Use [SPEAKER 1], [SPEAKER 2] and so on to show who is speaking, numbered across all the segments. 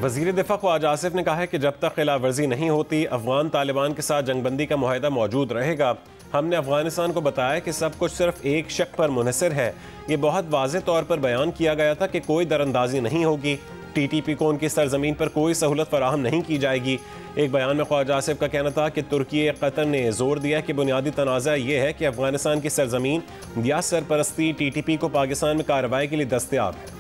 [SPEAKER 1] वज़ीर दिफा ख्वाजा आसिफ ने कहा है कि जब तक खिलाफ वर्जी नहीं होती अफगान तालिबान के साथ जंगबंदी का मुआहदा मौजूद रहेगा। हमने अफगानिस्तान को बताया कि सब कुछ सिर्फ एक शक पर मुनहसर है। ये बहुत वाज़ेह तौर पर बयान किया गया था कि कोई दरअंदाजी नहीं होगी, TTP को उनकी सरजमीन पर कोई सहूलत फराहम नहीं की जाएगी। एक बयान में ख्वाजा आसिफ का कहना था कि तुर्की कतर ने जोर दिया कि बुनियादी तनाज़ा ये है कि अफगानिस्तान की सरजमीन या सरपरस्ती TTP को पाकिस्तान में कार्रवाई के लिए दस्तयाब है।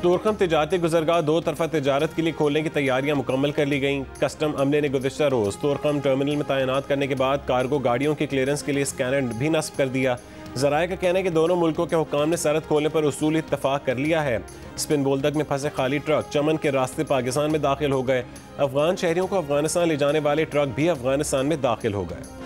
[SPEAKER 1] तुर्कम तिजारती गुजरगाह दो तरफा तिजारत के लिए खोलने की तैयारियां मुकम्मल कर ली गईं। कस्टम अमले ने गुज़िश्ता रोज़ तुर्कम टर्मिनल में तैनात करने के बाद कार्गो गाड़ियों की क्लियरेंस के लिए स्कैनर भी नस्ब कर दिया। ज़राए का कहना है कि दोनों मुल्कों के हुक्काम ने सरहद खोलने पर उसूली इत्तफाक कर लिया है। स्पिन बोल्दक में फंसे खाली ट्रक चमन के रास्ते पाकिस्तान में दाखिल हो गए। अफगान शहरियों को अफगानिस्तान ले जाने वाले ट्रक भी अफगानिस्तान में दाखिल हो गए।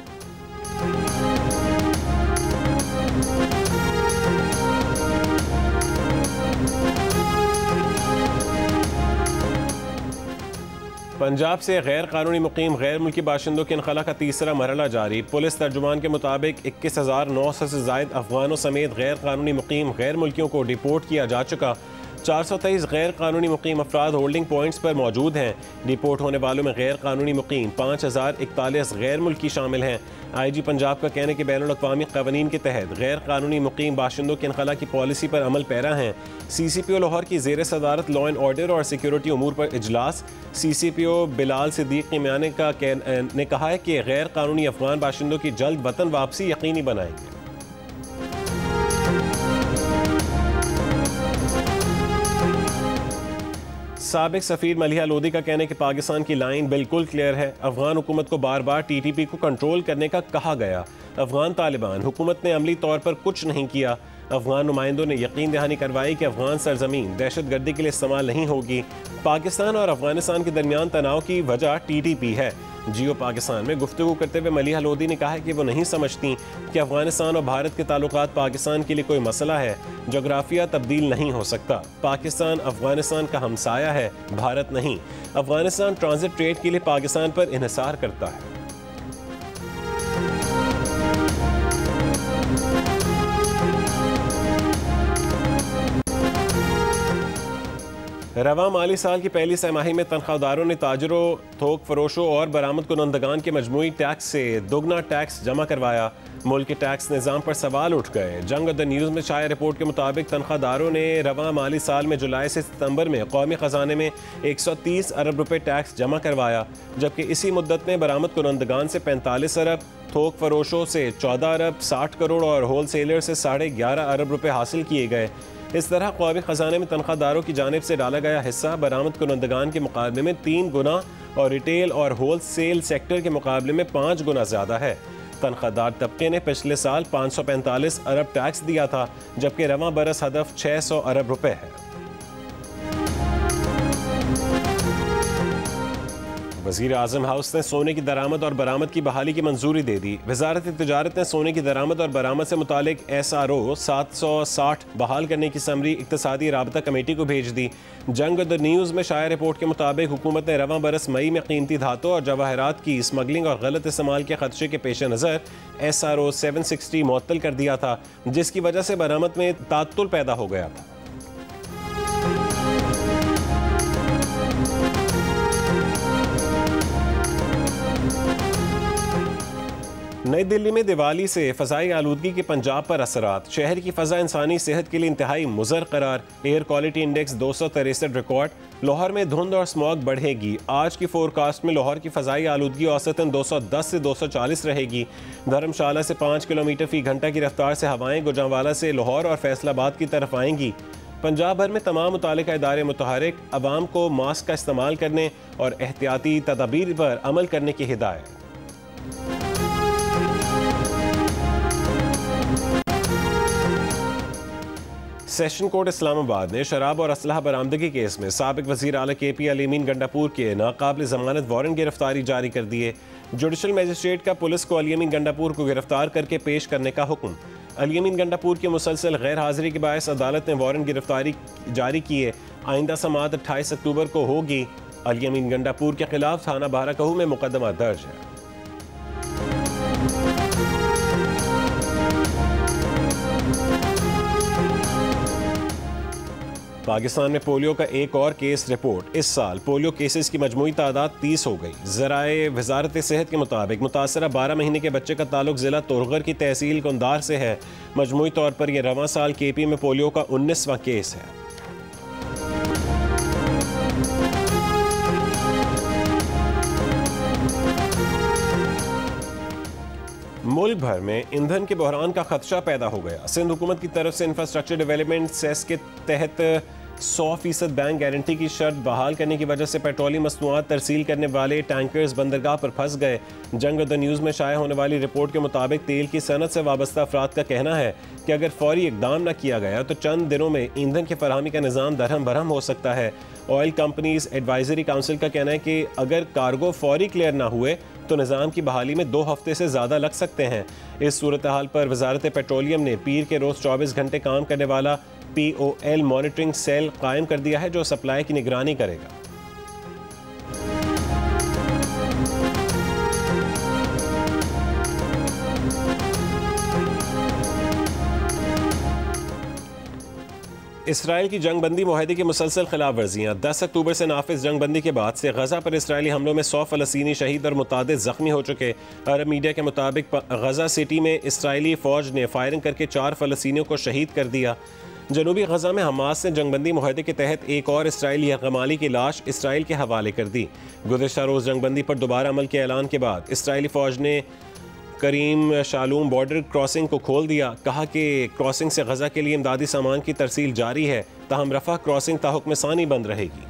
[SPEAKER 1] पंजाब से गैर कानूनी मुकीम गैर मुल्की बाशिंदों के इनखला का तीसरा मरहला जारी। पुलिस तर्जुमान के मुताबिक 21,900 से ज़ायद अफगानों समेत गैर कानूनी मुकीम गैर मुल्कियों को डिपोर्ट किया जा चुका। 423 गैर कानूनी मुकीम अफराद होल्डिंग पॉइंट्स पर मौजूद हैं। डिपोर्ट होने वालों में गैर कानूनी मुकीम 5041 गैर मुल्की शामिल हैं। IG पंजाब का कहना है कि बैनुल अक़वामी क़वानीन के तहत गैर कानूनी मुकीम बाशिंदों के इनखला की पॉलिसी पर अमल पैरा हैं। CCPO लाहौर की ज़ेर सदारत लॉ एंड ऑर्डर और सिक्योरिटी उमूर पर इजलास। CCPO बिलाल सिद्दीक कीमियानी ने कहा है कि गैर कानूनी अफगान बाशिंदों की जल्द वतन वापसी यकीनी बनाएंगे। साबिक सफ़ीर मलिहा लोधी का कहना है कि पाकिस्तान की लाइन बिल्कुल क्लियर है। अफगान हुकूमत को बार बार TTP को कंट्रोल करने का कहा गया। अफगान तालिबान हुकूमत ने अमली तौर पर कुछ नहीं किया। अफगान नुमाइंदों ने यकीन दहानी करवाई कि अफगान सरजमीन दहशतगर्दी के लिए इस्तेमाल नहीं होगी। पाकिस्तान और अफगानिस्तान के दरमियान तनाव की वजह TTP है। जियो पाकिस्तान में गुफ्तगू करते हुए मलिहा लोधी ने कहा है कि वो नहीं समझती कि अफगानिस्तान और भारत के ताल्लुकात पाकिस्तान के लिए कोई मसला है। जोग्राफिया तब्दील नहीं हो सकता। पाकिस्तान अफगानिस्तान का हमसाया है, भारत नहीं। अफगानिस्तान ट्रांजिट ट्रेड के लिए पाकिस्तान पर इन्हिसार करता है। रवा माली साल की पहली सहमाही में तनख्वाहदारों ने ताजरों, थोक फरोशों और बरामद कुनंदगान के मजमूई टैक्स से दोगुना टैक्स जमा करवाया। मुल्क के टैक्स निज़ाम पर सवाल उठ गए। जंग द न्यूज़ में शाया रिपोर्ट के मुताबिक तनख्वाहदारों ने रवा माली साल में जुलाई से सितंबर में कौमी ख़जाने में 130 अरब रुपये टैक्स जमा करवाया, जबकि इसी मुद्दत में बरामद कुनंदगान से 45 अरब, थोक फरोशों से 14 अरब 60 करोड़ और होल सेलर से 11.5 अरब रुपये हासिल किए गए। इस तरह कौमी ख़जाने में तनख्वाहदारों की जानिब से डाला गया हिस्सा बरामद कुनंदगान के मुकाबले में 3 गुना और रिटेल और होल सेल सेक्टर के मुकाबले में 5 गुना ज़्यादा है। तनख्वाहदार तबके ने पिछले साल 545 अरब टैक्स दिया था, जबकि रवां बरस हदफ 600 अरब रुपये है। वज़ीर आज़म हाउस ने सोने की दरामद और बरामद की बहाली की मंजूरी दे दी। वज़ारत तिजारत ने सोने की दरामद और बरामद से मुतालिक SRO 760 बहाल करने की समरी इक़्तिसादी राबता कमेटी को भेज दी। जंग द न्यूज़ में शाया रिपोर्ट के मुताबिक हुकूमत ने रवां बरस मई में कीमती धातों और जवाहरात की स्मगलिंग और गलत इस्तेमाल के खदशे के पेश नज़र SRO 760 मुअत्तल कर दिया था, जिसकी वजह से बरामद में तात्तुल पैदा हो गया था। नई दिल्ली में दिवाली से फ़ज़ाई आलूदगी के पंजाब पर असरात। शहर की फ़ज़ा इंसानी सेहत के लिए इंतहाई मुज़र करार। Air quality index 263 record. Lahore में धुंध और स्मॉग बढ़ेगी। आज की फोरकास्ट में लाहौर की फ़ज़ाई आलूदगी औसतन 210 से 240 रहेगी। धर्मशाला से 5 किलोमीटर फ़ी घंटा की रफ्तार से हवाएं गुजरांवाला से लाहौर और फैसलाबाद की तरफ आएंगी। पंजाब भर में तमाम मुतालिका इदारे मुतहरिक, अवाम को मास्क का इस्तेमाल करने और एहतियाती तदाबीर पर अमल करने की हिदायत। सेशन कोर्ट इस्लामाबाद ने शराब और असलहा बरामदगी केस में साबिक वज़ीर आला KP अली-अमीन गंडापुर के नाकाबिल ज़मानत वारंट गिरफ्तारी जारी कर दिए। जुडिशल मजिस्ट्रेट का पुलिस को अली-अमीन गंडापुर को गिरफ्तार करके पेश करने का हुक्म। अली-अमीन गंडापुर की मुसलसल गैर हाजिरी के बायस अदालत ने वारंट गिरफ्तारी जारी किए। आइंदा समाअत 28 अक्टूबर को होगी। अली-अमीन गंडापुर के खिलाफ थाना बाराकहू में मुकदमा दर्ज है। पाकिस्तान में पोलियो का एक और केस रिपोर्ट। इस साल पोलियो केसेस की मजमूई तादाद 30 हो गई। ज़राए वजारत सेहत के मुताबिक मुतासरा 12 महीने के बच्चे का ताल्लुक ज़िला तोरगर की तहसील कुंदार से है। मजमूई तौर पर यह रवां साल KP में पोलियो का 19वां केस है। मुल्क भर में ईंधन के बहरान का खदशा पैदा हो गया। सिंध हुकूमत की तरफ से इंफ्रास्ट्रक्चर डेवलपमेंट सेस के तहत 100% बैंक गारंटी की शर्त बहाल करने की वजह से पेट्रोलियम मसनूआत तरसील करने वाले टैंकर्स बंदरगाह पर फंस गए। जंग द न्यूज़ में शाया होने वाली रिपोर्ट के मुताबिक तेल की सनत से वाबस्ता अफराद का कहना है कि अगर फौरी इकदाम न किया गया तो चंद दिनों में ईंधन की फराहमी का निज़ाम दरहम बरहम हो सकता है। ऑयल कंपनीज एडवाइजरी काउंसिल का कहना है कि अगर कार्गो फौरी क्लियर ना हुए तो निज़ाम की बहाली में 2 हफ्ते से ज़्यादा लग सकते हैं। इस सूरत हाल पर वजारत पेट्रोलियम ने पीर के रोज़ 24 घंटे काम करने वाला POL मॉनिटरिंग सेल कायम कर दिया है जो सप्लाई की निगरानी करेगा। इसराइल की जंगबंदी मुआहदे की मुसलसल खिलाफ वर्जियाँ। 10 अक्टूबर से नाफिज जंगबंदी के बाद से गजा पर इसराइली हमलों में 100 फ़लस्तीनी शहीद और मुतादिद ज़ख्मी हो चुके। अरब मीडिया के मुताबिक गजा सिटी में इसराइली फ़ौज ने फायरिंग करके 4 फ़लस्तीनियों को शहीद कर दिया। जनूबी गजा में हमास ने जंगबंदी मुआहदे के तहत एक और इसराइली यरगमाली की लाश इसराइल के हवाले कर दी। गुज़िश्ता रोज़ जंगबंदी पर दोबारा अमल के ऐलान के बाद इसराइली फ़ौज ने करीम शालूम बॉर्डर क्रॉसिंग को खोल दिया। कहा कि क्रॉसिंग से गजा के लिए इमदादी सामान की तरसील जारी है, ताहम रफा क्रॉसिंग ताहुक्म सानी बंद रहेगी।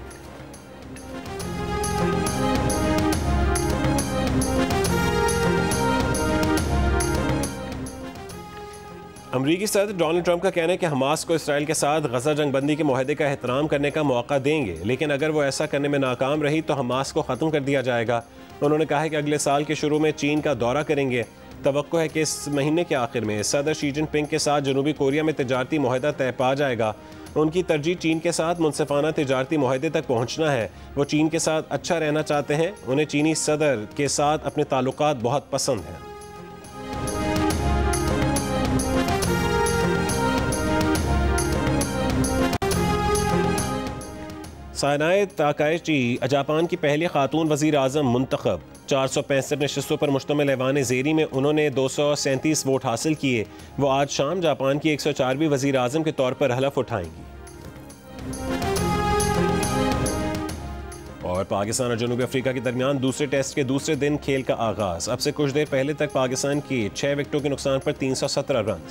[SPEAKER 1] अमरीकी सदर डोनाल्ड ट्रंप का कहना है कि हमास को इसराइल के साथ गजा जंगबंदी के मुआहदे का एहतराम करने का मौका देंगे, लेकिन अगर वो ऐसा करने में नाकाम रही तो हमास को ख़त्म कर दिया जाएगा। उन्होंने कहा है कि अगले साल के शुरू में चीन का दौरा करेंगे। तवक्को है कि इस महीने के आखिर में सदर शी जिनपिंग के साथ जनूबी कोरिया में तिजारती मुआहदा तय पा जाएगा। उनकी तरजीह चीन के साथ मुनसिफाना तिजारती मुआहदे तक पहुँचना है। वो चीन के साथ अच्छा रहना चाहते हैं। उन्हें चीनी सदर के साथ अपने ताल्लुकात बहुत पसंद हैं। सायनाए ताकाइची जापान की पहली खातून वज़ीर आज़म मुंतखब। 465 नशस्तों पर मुश्तमिल ऐवान ज़ेरी में उन्होंने 237 वोट हासिल किए। वो आज शाम जापान की 104वीं वज़ीर आज़म के तौर पर हलफ उठाएंगी। और पाकिस्तान और जनूबी अफ्रीका के दरमियान दूसरे टेस्ट के दूसरे दिन खेल का आगाज़। अब से कुछ देर पहले तक पाकिस्तान की 6 विकेटों के नुकसान पर 317 रन।